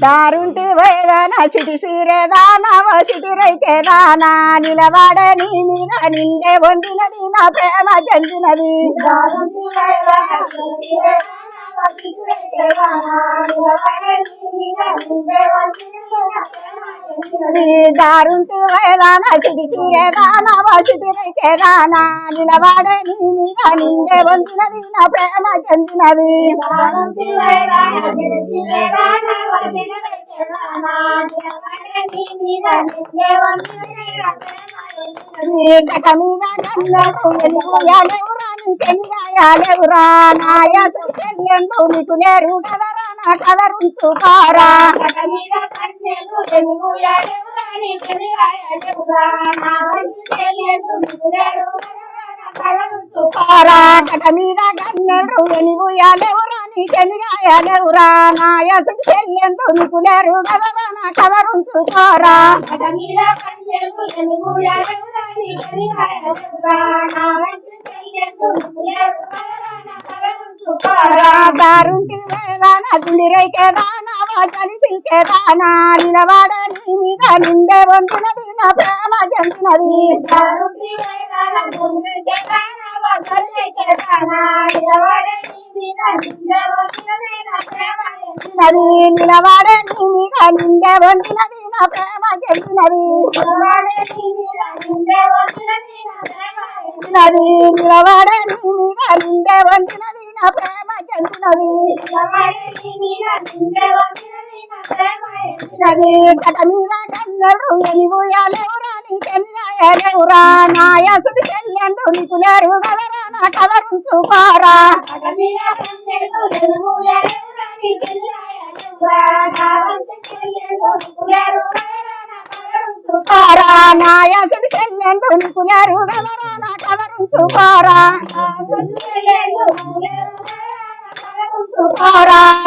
దారుంటి వేదన చిటి సీరేదానా చిటి రైకేదానా నిలబడే నీ మీద నిండే వందినది నా ప్రేమ చెందినది దారుంటి వేదానా చిటి సీరేదానా చిటి రైకేదానా నిలబడే నీ మీద నిండే వందినది నా ప్రేమ చెందినది గట మీద గన్నెవరా నీకెనిగాయాలెవరా నాయసు చెల్లెందు నీకు లేరు కదరా నా కదరుంచుకోరా గట మీద గన్నెలు ఎనిగుయాలెవరా నీకెనిగాయాలెవరా నాయసు చెల్లెందు నీకు లేరు కదరా నా కదరుంచుకోరా దారుంటి వేదానా గుండిరైకేదానా కలిసికేదానా నిలబడ నీ మీద నిండే వందినది నా ప్రేమ చెందినది నిలబడే నీ మీద నిండే వందినది నా ప్రేమ చెందినది నిలబడే నీ మీద నిండే వందినది నా ప్రేమ చెందినది గట మీద గన్నెలు ఎనిగుయాలెవరా నీకెనిగాయాలెవరా నాయసుడు చెల్లెండు నీకు లేరు కదరా నా కదరుంచుకోరా నాయసుడు చెల్లెండు నీకు లేరు కదరా నా కదరుంచుకోరా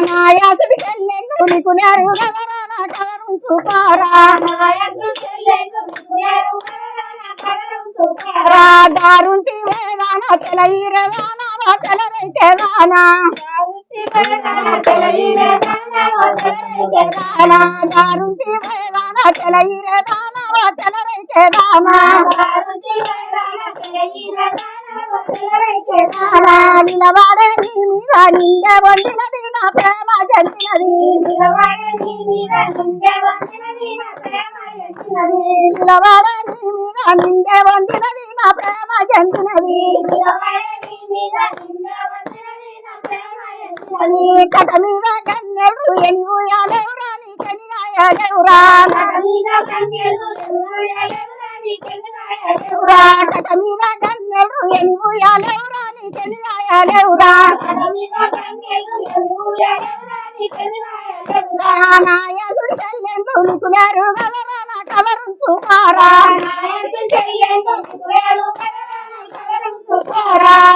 నాయసుడు చెల్లెండు నీకు లేరు కదరా నా కదరుంచుకోరా దారుంటి వేదానా తెలయిరేదానా తెలరైకేదానా దారుంటి వేదానా తెలయిరేదానా తెలరైకేదానా నిలబడే నీ మీద నిండే వందినది నా ప్రేమ చెందినది నిలబడే నీ మీద నిండే వందినది నా ప్రేమ చెందినది కట మీద గన్నెలు ఎనిగుయాలెవరా నీకెనిగాయాలెవరా కట మీద గన్నెలు ఎనిగుయాలెవరా నీకెనిగాయాలెవరా నాయసుడు చెల్లెండు నీకు లేరు కదరా నా కదరుంచుకోరా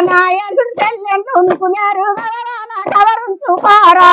నాయసుడు చెల్లెండు నీకు లేరు కదరా నా కదరుంచుకోరా